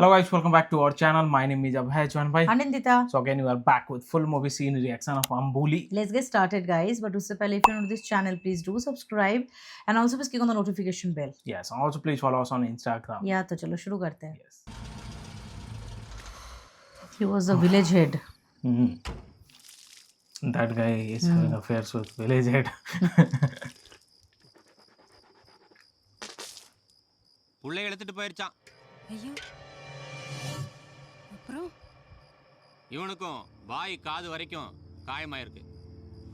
Hello guys, welcome back to our channel. My name is Abhay Chauhan bhai. Anindita. So again, we are back with full movie scene reaction of Amboli. Let's get started, guys. But उससे पहले if you're new to this channel, please do subscribe and also please click on the notification bell. Yes, and also please follow us on Instagram. या तो चलो शुरू करते हैं. Yes. He was a village head. That guy is having affairs with village head. உள்ளே எடுத்துட்டு போயிருச்சான். ஐயோ அப்புறம் இவனுக்கும் வாய் காது வரைக்கும் காயமாயிருக்கு.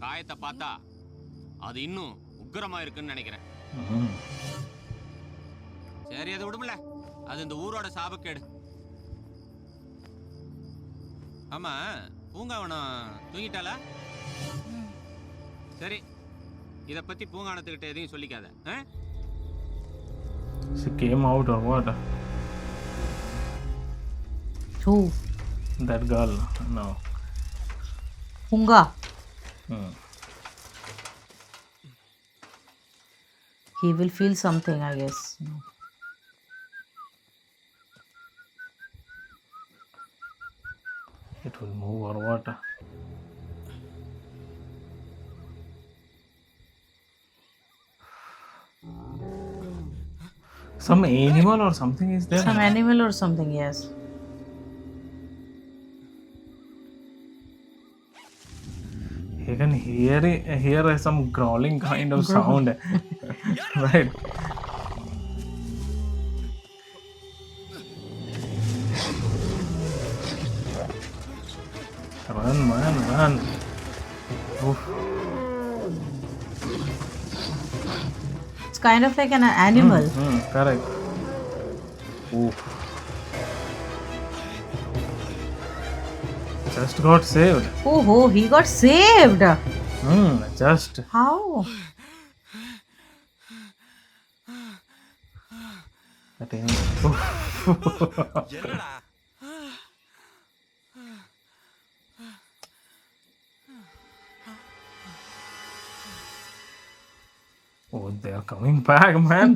காயத்தை பார்த்தா அது இன்னும் உக்கிரமா இருக்குன்னு நினைக்கிறேன். சரி அதை விடுமல, அது இந்த ஊரோட சாபக்கேடு. ஆமா, பூங்காவனம் தூங்கிட்டாளா? சரி, இத பத்தி பூங்காவனத்துக்கிட்ட எதையும் சொல்லிக்காத. She came out or what? Who? That girl. No. Punga. He will feel something, I guess. It will move or what? Some animal or something is there? Some animal or something, yes. You can hear some growling kind of sound. Right. Run, man, run. Oof. It's kind of like an animal. Correct. Oof. Just got saved. Oh, he got saved. Just. How? Oh, they are coming back, man.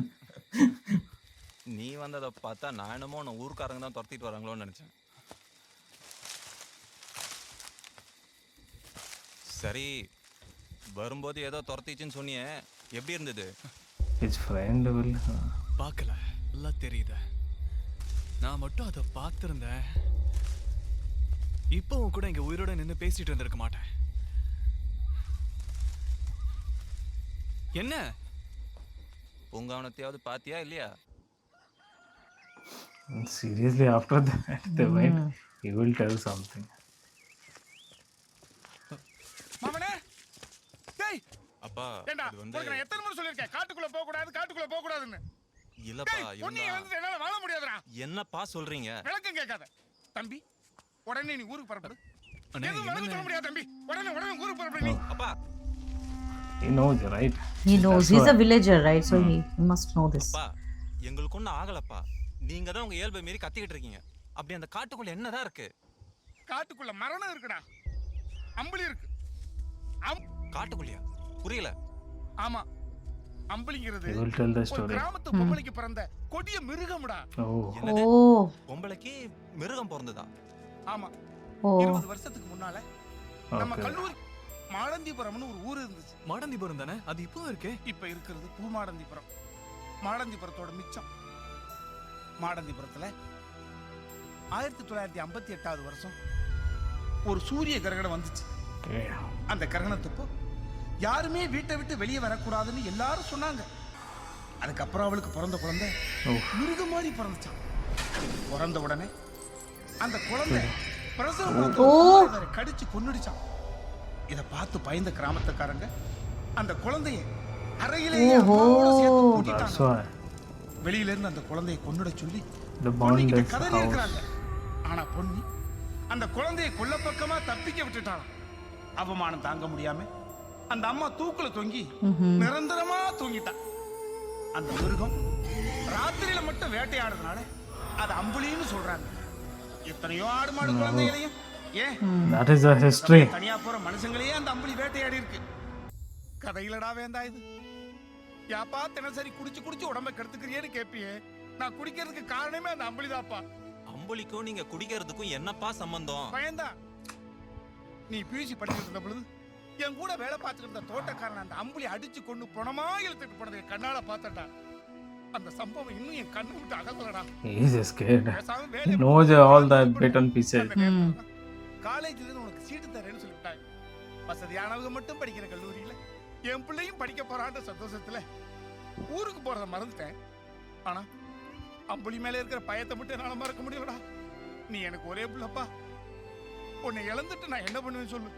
நீ வந்ததை பார்த்தா நான் என்னமோ உன்னை ஊருக்காரங்க தான் துரத்திட்டு வராங்களோன்னு நினைச்சேன். சரி, வரும்போது ஏதோ துரத்திச்சுன்னு சொன்னியே, எப்படி இருந்தது? His friend will. பார்க்கல, எல்லாம் தெரியுது. நான் மட்டும் அதை பார்த்துருந்தேன், இப்பவும் கூட இங்க உயிரோட நின்று பேசிட்டு இருந்திருக்க மாட்டேன். என்ன பூங்காவனத்தையாவது பாத்தியா இல்லையா? Seriously, after that, they went. He will tell something. மாமனே, டேய், அப்பா, ஏண்டா, அது வந்து உனக்கு நான் எத்தனை முறை சொல்லிருக்கேன், காட்டுக்குள்ள போக கூடாதுன்னு. இல்லப்பா, டேய், பொண்ணியை இவன் வந்து என்னால வாழ முடியாதுடா. என்னப்பா சொல்றீங்க? விளக்கம் கேட்காத. தம்பி, உடனே நீ ஊருக்கு புறப்படு. அண்ணே, எதுவும் விளக்கம் சொல்ல என்ன முடியாது தம்பி. உடனே ஊருக்கு புறப்படு நீ. அப்பா, He knows, right? He knows. That's He's why. a villager, right? So he must know this. அப்பா, எங்களுக்கு ஒன்றும் ஆகலப்பா. நீங்க தான் உங்க இயல்பை மீறி கத்திக்கிட்டு இருக்கீங்க. அப்படி அந்த காட்டுக்குள்ள என்னதான் இருக்கு? காட்டுக்குள்ள மரணம் இருக்குடா. அம்புலி இருக்கு. காட்டுக்குள்ளயா? புரியல. ஆமா. அம்புலிங்கிறது He will tell the ஒரு story. கிராமத்து பொம்பளைக்கு பிறந்த கொடிய மிருகம்டா. Oh. என்னது? Oh. பொம்பளைக்கு மிருகம் பிறந்ததா? ஆமா. Oh. 20 வருஷத்துக்கு முன்னால நம்ம Okay. கல்லூரி மாடந்திபுரம்னு ஒரு ஊர் இருந்துச்சு. மாடந்திபுரம் தானே? அது இப்போ இருக்கே. இப்ப இருக்கிறது பூமாடந்திபுரம். மாடந்திபுரத்தோட மிச்சம். மாடந்திபுரத்துல 1958வது வருஷம் ஒரு சூரிய கிரகணம் வந்துச்சு. Yeah. அந்த கிரகணத்தப்போ யாருமே வீட்டை விட்டு வெளியே வரக்கூடாதுன்னு எல்லாரும் சொன்னாங்க. அதுக்கப்புறம் அவளுக்கு பிறந்த குழந்தை மிருகம் மாதிரி பிறந்துச்சான். பிறந்த உடனே அந்த குழந்தை பிரசவ கடிச்சு கொன்னுடுச்சான். இதை பார்த்து பயந்த கிராமத்துக்காரங்க அந்த குழந்தைய அறையிலேயே அம்மாவோட சேர்த்து That's கூட்டிட்டாங்க. why. வெளியில இருந்து அந்த குழந்தையை கொன்னுட சொல்லி The பொன்னிக்கிட்ட bond is கதறி house. இருக்கிறாங்க. ஆனா பொன்னி அந்த குழந்தையை கொல்ல பக்கமா தப்பிக்க விட்டுட்டான். அவமானம் தாங்க முடியாம அந்த அம்மா தூக்குல தொங்கி நிரந்தரமா தூங்கிட்டான். அந்த மிருகம் ராத்திரியில மட்டும் வேட்டையாடுறதுனால அது அம்புலின்னு சொல்றாங்க. எத்தனையோ ஆடு மாடு குழந்தைகளையும் ஏன் That is a history. தனியா போற மனுஷங்களையே அந்த அம்புலி வேட்டையாடி இருக்கு. கதையிலடா வேந்தா இது. யாப்பா தினசரி குடிச்சு குடிச்சு உடம்ப கெடுத்துக்கிறியேன்னு கேப்பியே. நான் குடிக்கிறதுக்கு காரணமே அந்த அம்புலிதாப்பா. அம்புலிக்கும் நீங்க குடிக்கிறதுக்கும் என்னப்பா சம்பந்தம்? பயந்தான். நீ பியூசி படிச்சுட்டு இருந்த பொழுது என் கூட வேலை பார்த்துட்டு இருந்த தோட்டக்காரன் அந்த அம்புலி அடிச்சு கொண்டு பணமா இழுத்துட்டு போனதை என் கண்ணால பார்த்தடா. அந்த சம்பவம் இன்னும் என் கண்ணை விட்டு அகலடா. He's scared. பேசாம He வேலையை knows all the bit and pieces. காலேஜ்ல இருந்து உனக்கு சீட்டு தரேன்னு சொல்லிட்டாங்க. வசதியானவங்க மட்டும் படிக்கிற கல்லூரியில என் பிள்ளையும் படிக்க போறான்ற சந்தோஷத்துல ஊருக்கு போறத மறந்துட்டேன். ஆனா அம்புலி மேல இருக்கிற பயத்தை மட்டும் என்னால மறக்க முடியலடா. நீ எனக்கு ஒரே பிள்ளைப்பா. உன்னை இழந்துட்டு நான் என்ன பண்ணுவேன்னு சொல்லு.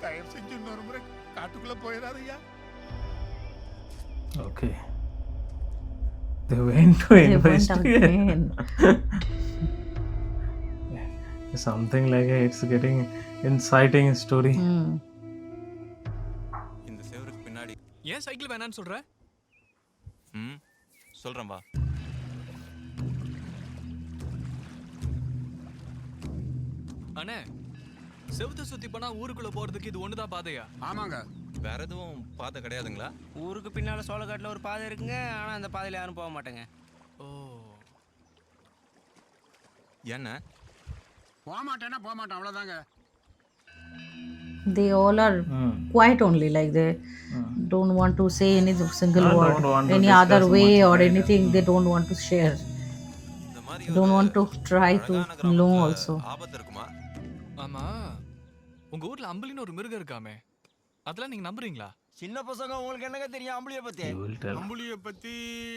தயவு செஞ்சு இன்னொரு முறை காட்டுக்குள்ள போயிடாதய்யா. Okay. They went to They went investigate. again. Something like it's getting inciting story. இந்த சேவருக்கு பின்னாடி ஏன் சைக்கிள் வேணான்னு சொல்ற? சொல்றேன் வா. அண்ணே, செவுத்த சுத்தி போனா ஊருக்குள்ள போறதுக்கு இது ஒண்ணுதான் பாதையா? ஆமாங்க. வேற எதுவும் பாதை கிடையாதுங்களா? ஊருக்கு பின்னால சோளக்காட்டுல ஒரு பாதை இருக்குங்க. ஆனா அந்த பாதையில யாரும் போக மாட்டாங்க. ஓ, என்ன? போக மாட்டேன்னா போக மாட்டேன், அவ்வளவுதாங்க. They all are quiet only, like they don't want to say any single Don't word, want to any discuss other way much, or right? anything. They don't want to share. இந்த மாதிரி Don't want to try to அழகான know கிராமத்துல also. ஆபத்து இருக்குமா? ஆமா. உங்க ஊர்ல அம்புலின்னு ஒரு மிருகம் இருக்காமே, அதெல்லாம் நீங்க நம்புறீங்களா? சின்ன பசங்க உங்களுக்கு என்னங்க தெரியும் அம்புலிய பத்தி? He will tell. அம்புலிய பத்தி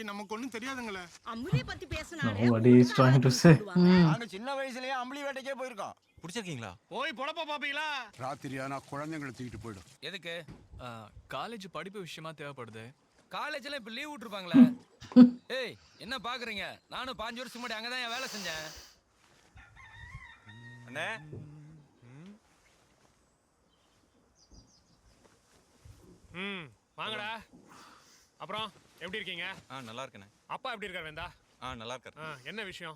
நமக்கு ஒண்ணும் தெரியாதுங்களே. அம்புலிய பத்தி பேசினாலே No, what he is trying to say. நாங்க சின்ன வயசுலயே அம்புலி வேட்டைக்கே போயிருக்கோம். பிடிச்சிருக்கீங்களா? போய் பொழப்ப பாப்பீங்களா? ராத்திரியானா குழந்தைங்களை தூக்கிட்டு போயிடும். எதுக்கு? காலேஜ் படிப்பு விஷயமா தேவைப்படுது. காலேஜ்ல இப்ப லீவ் விட்டுருப்பாங்களே. ஏய் என்ன பாக்குறீங்க? நானும் 5 வருஷம் முன்னாடி அங்கதான் வேலை செஞ்சேன். அண்ணே வாங்கடா. அப்புறம் எப்படி இருக்கீங்க? நல்லா இருக்கேண்ணே. அப்பா எப்படி இருக்காரு வேந்தா? நல்லா இருக்காரு. என்ன விஷயம்?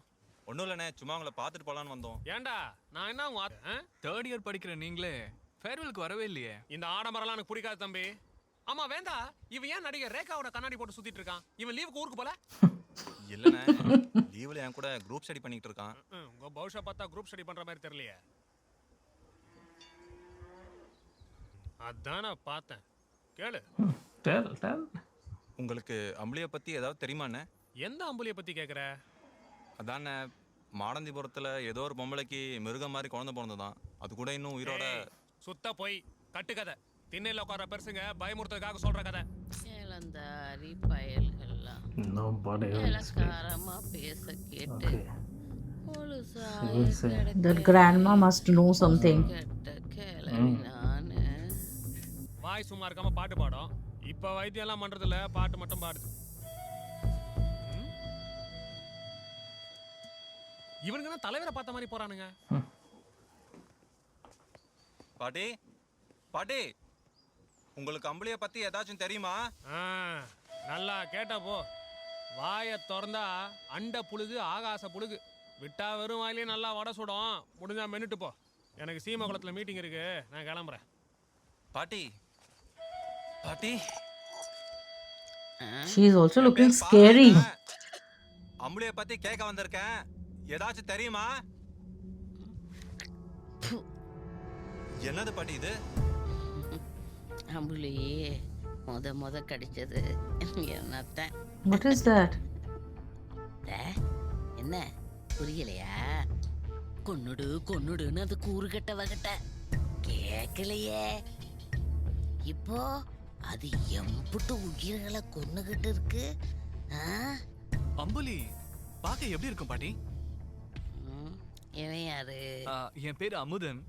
ஒன்றும் இல்லைண்ணே, சும்மா உங்களை பார்த்துட்டு போகலான்னு வந்தோம். ஏன்டா நான் என்ன தேர்ட் இயர் படிக்கிற நீங்களே ஃபேர்வெலுக்கு வரவே இல்லையே. இந்த ஆடம்பரம்லாம் எனக்கு பிடிக்காது தம்பி. ஆமா வேந்தா, இவன் ஏன் நடிகர் ரேகாவோட கண்ணாடி போட்டு சுத்திட்டு இருக்கான்? இவன் லீவுக்கு ஊருக்கு போல? இல்லைண்ணே, லீவில் என் கூட குரூப் ஸ்டடி பண்ணிட்டு இருக்கான். உங்க பௌஷா பார்த்தா குரூப் ஸ்டடி பண்ற மாதிரி தெரியலையே. அதான் நான் பார்த்தேன். கேளு. Tell. உங்களுக்கு அம்புலியை பற்றி ஏதாவது தெரியுமாண்ணே? எந்த அம்புலிய பத்தி கேக்குற? அதானே மாடந்திபுரத்தில் ஏதோ ஒரு பொம்பளைக்கு மிருகம் மாதிரி குழந்தை பிறந்ததான். அது கூட இன்னும் உயிரோட. சுத்த போய் கட்டுக்கதை. திண்ணையில உட்கார பெருசுங்க பயமுறுத்ததுக்காக சொல்ற கதை. இளந்தாரி பயல்கள்லாம் Nobody will speak. இலக்காரமா பேச கேட்டு Okay. பொழுசாய will say. That grandma must know something. கெட்ட கேளவி நானு. வாய் சும்மா இருக்காம பாட்டு பாடும். இப்ப வைத்தியம் எல்லாம் பண்றது இல்ல, பாட்டு மட்டும் பாடுது. இவனுக்கு தான் தலைவரை பார்த்த மாதிரி போறானுங்க. பாட்டி பாட்டி, உங்களுக்கு அம்புலியை பற்றி ஏதாச்சும் தெரியுமா? நல்லா கேட்டா போ. வாயை திறந்தா அண்ட புழுகு ஆகாச புழுகு. விட்டா வெறும் வாயிலே நல்லா வடை சுடும். முடிஞ்சா மென்னுட்டு போ. எனக்கு சீம குளத்துல மீட்டிங் இருக்கு, நான் கிளம்புறேன். பாட்டி பாட்டி, She is also looking scary. அம்புலியை பற்றி கேட்க வந்திருக்கேன், ஏதாச்சும் தெரியுமா? என்னது பாட்டி இது? அம்புலி முத கடிச்சது என்னத்தான். What is that? என்ன புரியலையா? கொன்னுடுன்னு அது கூறு கட்ட வகட்ட கேட்கலையே. இப்போ அது எம்புட்டு உயிர்களை கொன்னுகிட்டு இருக்கு. அம்புலி பார்க்க எப்படி இருக்கும் பாட்டி? இவன் யாரு? என் பேரு அமுதன்.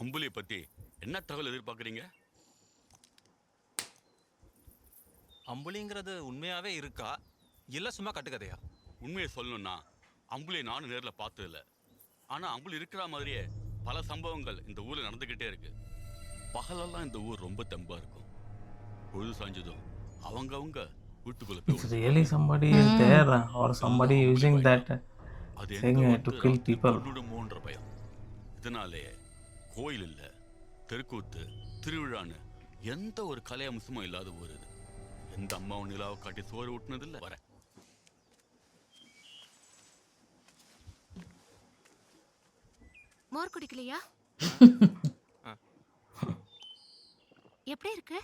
அம்புலியை பத்தி என்ன தகவல் எதிர்பார்க்குறீங்க? அம்புலிங்கிறது உண்மையாவே இருக்கா இல்ல சும்மா கட்டுக்கதையா? உண்மையை சொல்லணும்னா அம்புலியை நானும் நேரில் பார்த்ததில்ல. ஆனால் அம்புலி இருக்கிற மாதிரியே பல சம்பவங்கள் இந்த ஊரில் நடந்துக்கிட்டே இருக்கு. பகலெல்லாம் இந்த ஊர் ரொம்ப தெம்பா இருக்கும். பொழுது சாஞ்சதும் அவங்க வீட்டுக்குள்ள போய் It's really somebody is there or somebody using that அது thing to kill people. கொன்னுடுமோன்ற பயம். இதனாலே கோயில் இல்ல, தெருக்கூத்து, திருவிழான்னு எந்த ஒரு கலை அம்சமும் இல்லாத ஊர் இது. எந்த அம்மாவும் நிலாவை காட்டி சோறு ஊட்டினது இல்ல. வரேன். மோர் குடிக்கலையா? எப்படி இருக்கு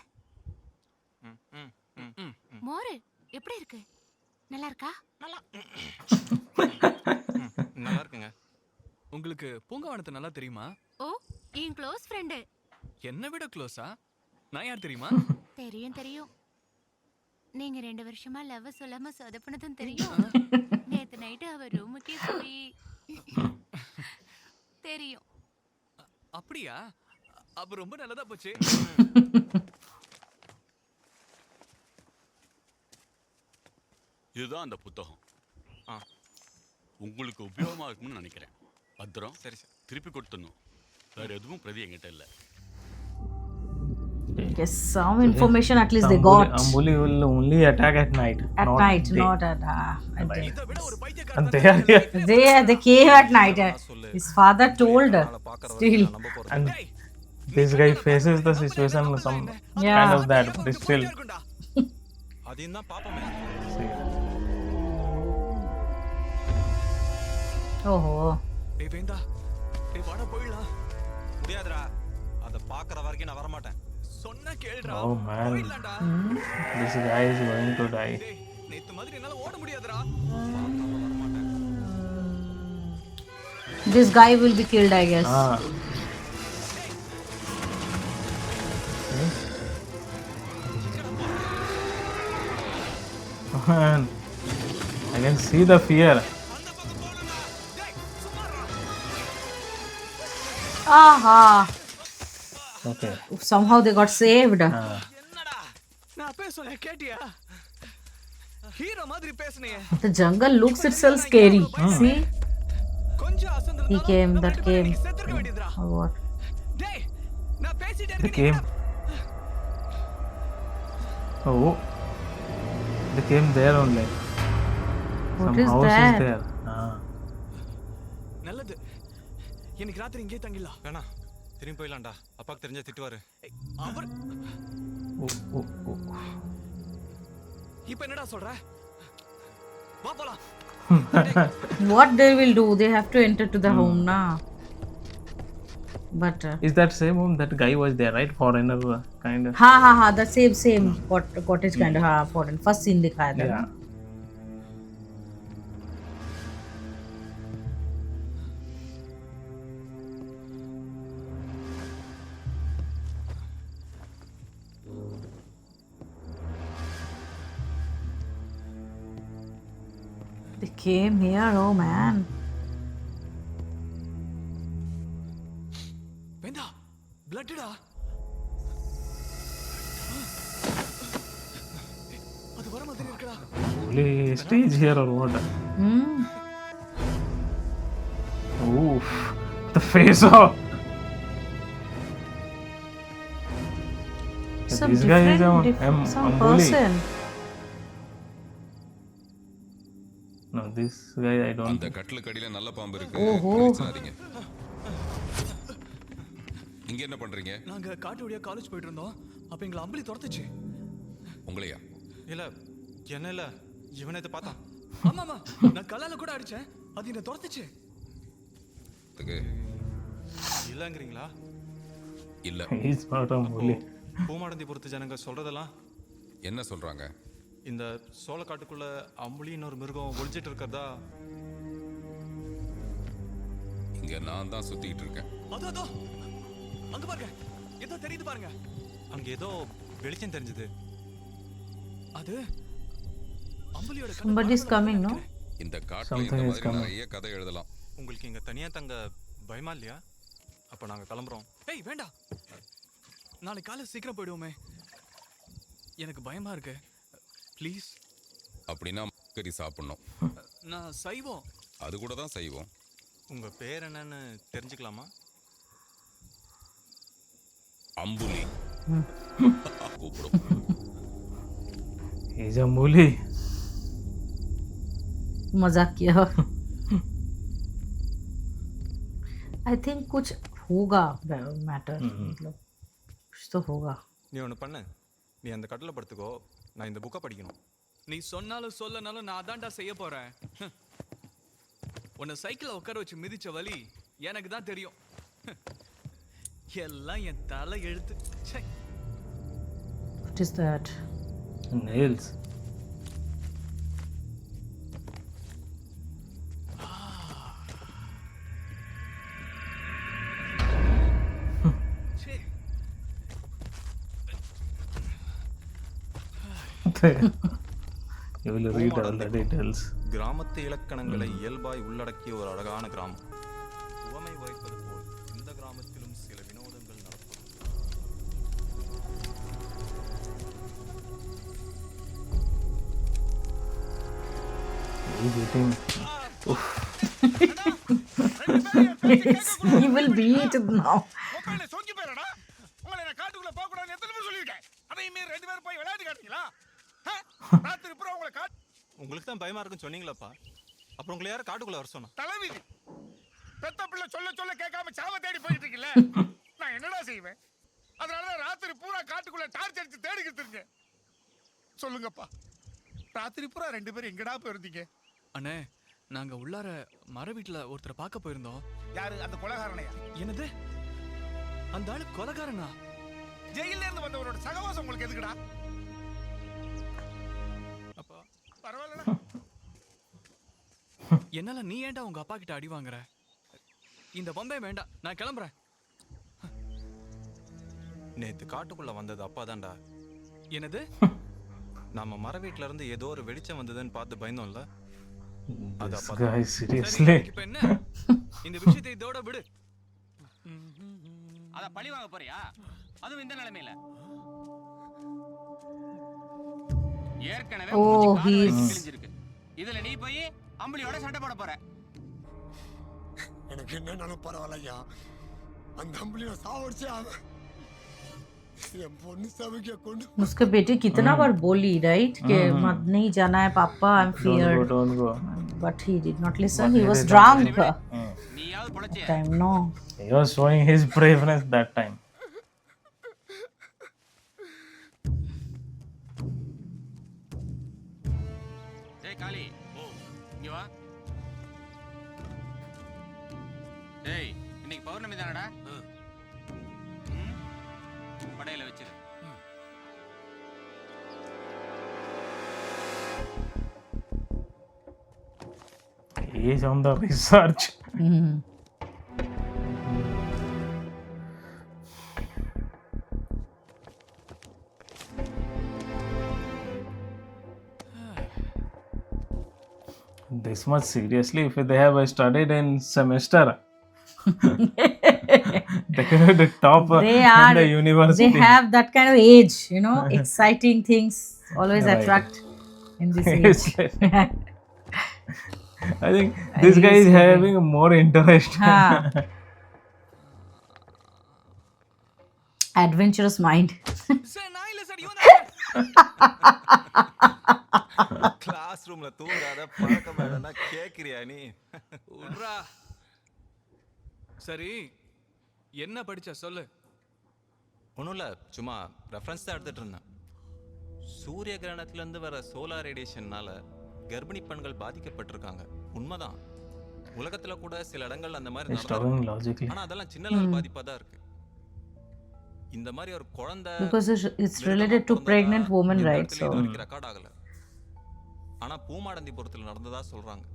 மோர்? எப்படி இருக்கு? நல்லா இருக்கா? நல்லா இருக்குங்க. உங்களுக்கு பூங்காவனத்தை நல்லா தெரியுமா? ஓ, என் க்ளோஸ் ஃப்ரெண்டு. என்ன விட க்ளோஸா? நான் யார் தெரியுமா? தெரியும். நீங்க 2 வருஷமா லவ் சொல்லாம சொதப்புனதும் தெரியும். நேத்து நைட்டு அவ ரூமுக்கே போய் தெரியும். அப்படியா? அப்ப ரொம்ப நல்லதா போச்சு. இதுதான் அந்த புத்தகம். உங்களுக்கு உபயோகமா இருக்கும்னு நினைக்கிறேன். பத்திரம். சரி சார். திருப்பி கொடுத்துடணும். வேற எதுவும் பிரதி என்கிட்ட இல்லை. Yes, some information at least they got. Ambuli will only attack at night. At night, not at day. And they came at night. His father told. Still. And this guy faces the situation some kind of that, but still. அதையும் தான் பாப்போமே. ஓஹோ. டேய் வேண்டா. டேய் வாடா போயிடலாம். முடியாதுடா. அத பாக்குற வரைக்கும் நான் வர மாட்டேன். சொன்னா கேளுடா. Oh man. This guy is going to die. டேய் நேத்து மாதிரி என்னால ஓட முடியாதுடா. This guy will be killed, I guess. Man, I can see the fear. Aha. Okay. Somehow they got saved. என்னடா? நான் பேசல கேட்டியா? ஹீரோ மாதிரி பேசுனே. The jungle looks itself scary. See? கொஞ்சம் அசந்தறதா. He came, that came. Or what? டேய் நான் பேசிட்டே They இருக்கேன். came. Oh. They came there only. What Some is house that? is there. நல்லது. இன்னைக்கு ராத்திரி இங்கே தங்கிடலாம். வேணா. திரும்பி போயிடலாம்டா. அப்பாக்கு தெரிஞ்சா திட்டுவாரு. அவர் Oh. இப்போ என்னடா சொல்ற? வா போலாம். What they will do? They have to enter to the home now. But Is that same home that guy was there, right? Foreigner kind of. ha, the same cottage kind of foreign. First scene दिखाया था. Yeah. They came here, oh man. வேண்டா. பிளட்டடா. அது வர மாதிரி இருக்குடா. Only stage here or what? Oof. The face of. Some This guy is some Ambuli. person. No, this guy I don't. அந்த கட்டிலுக்கு அடியில நல்ல பாம்பு இருக்கு. ஓஹோ. சாரிங்க. இங்க என்ன பண்றீங்க? நாங்க காட்டு வழியா காலேஜ் போயிட்டு இருந்தோம். அப்ப எங்களை அம்பளி துரத்துச்சு. உங்களையா? இல்ல என்ன இல்ல இவனை இதை பார்த்தான். ஆமாமா நான் கல்லால கூட அடிச்சேன். அது என்ன துரத்துச்சு. இல்லங்கிறீங்களா? இல்ல. He's not Ambuli. பூமாடந்திபுரத்து ஜனங்க சொல்றதெல்லாம் என்ன சொல்றாங்க? இந்த சோளக்காட்டுக்குள்ள அம்புலின்னு ஒரு மிருகம் ஒளிஞ்சிட்டு இருக்கிறதா. இங்க நான் தான் சுத்திட்டு இருக்கேன். அதோ அங்க பாருங்க. ஏதோ தெரியுது பாருங்க. அங்க ஏதோ வெளிச்சம் தெரிஞ்சது. அது அம்புலியோட Somebody is coming, no? இந்த காட்டுல இந்த மாதிரி நிறைய கதை எழுதலாம். உங்களுக்கு இங்க தனியா தங்க பயமா இல்லையா? அப்ப நாங்க கிளம்புறோம். ஏய் வேண்டாம். நாளைக்கு காலை சீக்கிரம் போயிடுவோமே. எனக்கு பயமா இருக்கு. ப்ளீஸ். அப்படின்னா கறி சாப்பிடணும். நான் சைவம். அது கூட தான் செய்வோம். உங்க பேர் என்னன்னு தெரிஞ்சுக்கலாமா? அம்புலி. கூப்பிடும். He's a bully. मजाक किया आई थिंक कुछ होगा मैटर मतलब कुछ तो होगा நீ ஒன்று பண்ணு, நீ அந்த கட்டில் படுத்துக்கோ, நான் இந்த புக்கை படிக்கணும். நீ சொன்னாலும் சொல்லனாலும் நான் அதான்டா செய்ய போறேன். உன்னை சைக்கிளை உட்கார வச்சு மிதிச்ச வலி எனக்கு தான் தெரியும். எல்லாம் என் தலை எழுத்து. ச்சே. What is that? Nails. You will read all the details. கிராமத்து இலக்கணங்களை இயல்பாய் உள்ளடக்கிய ஒரு அழகான கிராமம். உவமை வைப்பது போல் இந்த கிராமத்திலும் சில வினோதங்கள் நடப்பது. He's eating. He will beat it now. மொபைல்ல சொங்கி போறடா. உங்களை நான் காட்டுக்குள்ள போக கூடாதுன்னு எத்தனை பேர் சொல்லிருக்கேன். அதையும் மீறி ரெண்டு பேரும் போய் விளையாடி காட்டுறீங்களா? ராத்திரி பூரா உங்களை உங்களுக்கு தான் பயமா இருக்குன்னு சொன்னீங்களப்பா, அப்புறம் உங்களை யாரும் காட்டுக்குள்ள வர சொன்னா? தலைவிதி. பெத்த பிள்ளை சொல்ல சொல்ல கேட்காம சாவ தேடி போயிட்டு இருக்கீல்ல, நான் என்னடா செய்வேன்? அதனாலதான் ராத்திரி பூரா காட்டுக்குள்ள டார்ச் அடிச்சு தேடிக்கிட்டு இருக்கேன். சொல்லுங்கப்பா, ராத்திரி பூரா ரெண்டு பேரும் எங்கடா போயிருந்தீங்க? அண்ணே, நாங்க உள்ளார மர வீட்டுல ஒருத்தரை பார்க்க போயிருந்தோம். யாரு? அந்த கொலைகாரனையா? என்னது? அந்த ஆளு கொலைகாரனா? ஜெயில இருந்து வந்தவரோட சகவாசம் உங்களுக்கு எதுக்குடா? அப்பா பரவாயில்லடா. என்னால நீ ஏன்டா உங்க அப்பா கிட்ட அடி வாங்குற? இந்த பொம்பை வேண்டாம், நான் கிளம்புறேன். நேத்து காட்டுக்குள்ள வந்தது அப்பா தான்டா. என்னது? நம்ம மர வீட்டுல இருந்து ஏதோ ஒரு வெளிச்சம் வந்ததுன்னு பார்த்து பயந்தோம்ல, அது This அப்பா guy, தான். seriously. இப்ப என்ன? இந்த விஷயத்தை இதோட விடு. அத பழி வாங்க போறியா? அதுவும் இந்த நிலைமையில ஏற்கனவே கிழிஞ்சிருக்கு. இதுல நீ போய் அம்பளியோட சண்டை போட போற. எனக்கு என்னன்னாலும் பரவாயில்லையா, அந்த அம்பளியை சாவடிச்சே ஆகும். என் பொண்ணு சமைக்க கொண்டு उसके बेटे कितना बार बोली राइट कि मत नहीं जाना है पापा, I am feared, Don't go. but he did not listen. He was drunk. நீயாவது பொழைச்சிய. Time no. He was showing his braveness that time. டேய் காளி, இங்க வா. டேய், இன்னைக்கு பௌர்ணமி தானடா? படையில வச்சிரு. He is on the research. This much seriously, if they have studied in semester, they can be the top They in are. the university. They have that kind of age, you know. Exciting things always Right. attract in this It's age. I think this guy is having more interest. Adventurous mind. Sir நான் இல்ல sir, இவன் class ரூம்ல தூங்காத பழக்கம் வேணும்னா கேக்குறியா நீ? உட்ரா. சரி, என்ன படிச்ச சொல்லு. ஒன்றும் இல்லை, சும்மா ரெஃபரன்ஸ் தான் எடுத்துட்டு இருந்தேன். சூரிய கிரகணத்திலேருந்து வர சோலார் ரேடியேஷன்னால கர்ப்பிணி பெண்கள் பாதிக்கப்பட்டிருக்காங்க. உண்மைதான். உலகத்துல கூட சில இடங்கள் அந்த மாதிரி நடந்திருக்கு. ஆனா அதெல்லாம் சின்ன லெவல் பாதிப்பா தான் இருக்கு. இந்த மாதிரி ஒரு குழந்தை Because it's related to pregnant women, right? So record ஆகல. ஆனா பூமாடந்திபுரத்தில் நடந்ததா சொல்றாங்க.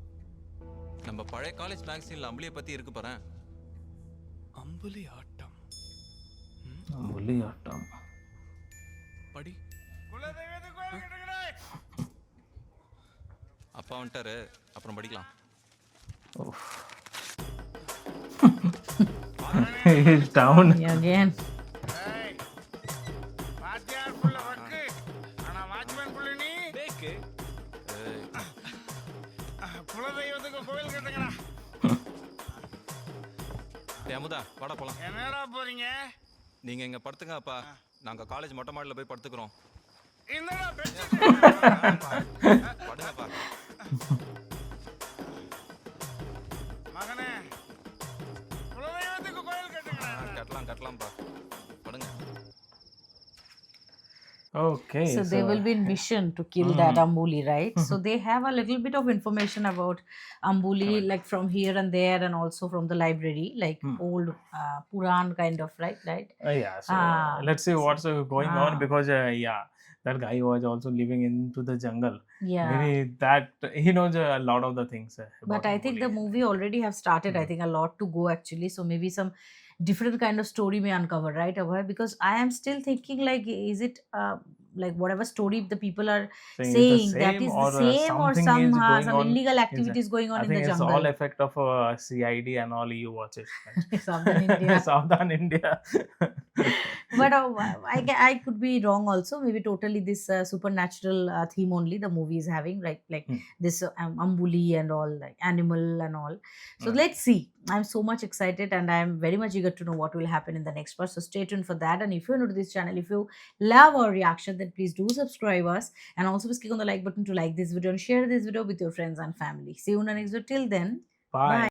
நம்ம பழைய காலேஜ் மேகசின்ல அம்பளியை பத்தி இருக்கு பாரு. அம்புலி ஆட்டம். அம்புலி ஆட்டம். படி. அப்பா வந்துட்டாரு, அப்புறம் படிக்கலாம். He is down. Again. வாத்தியார் புள்ள வக்கு, ஆனா வாட்ச்மேன் புள்ள நீ பேக்கு. குலதெய்வத்துக்கு கோவில் கட்டுங்கடா. அமுதா, வாடா போலாம். என்னடா போறீங்க? நீங்க இங்க படுத்துங்க அப்பா, நாங்க காலேஜ் மொட்டை மாடியில போய் படுத்துக்கிறோம். என்னடா பெட் படுங்கப்பா. மகனே குலதெய்வத்துக்கு கோயில் கட்டுங்க. கட்டலாம்ப்பா. படுங்க. Okay. So they will be in mission to kill that Ambuli, right? So they have a little bit of information about Ambuli, like from here and there, and also from the library, like old Puran kind of, right? Yeah. So let's see what's going on, because that guy was also living into the jungle. Yeah. Maybe that he knows a lot of the things. But I think the movie already have started. I think a lot to go actually. So maybe some different kind of story may uncover, right, Abhay? Because I am still thinking, like, is it like whatever story the people are saying that is the same, or some illegal activities going on in the jungle? I think it's all effect of CID and all. You watch it. Southern India. Southern India. But I could be wrong also. Maybe totally this supernatural theme only the movie is having, like this Ambuli and all, like animal and all. So let's see. I'm so much excited, and I'm very much eager to know what will happen in the next part. So stay tuned for that. And if you're new to this channel, if you love our reaction, then please do subscribe us, and also please click on the like button to like this video and share this video with your friends and family. See you in the next video. Till then, bye.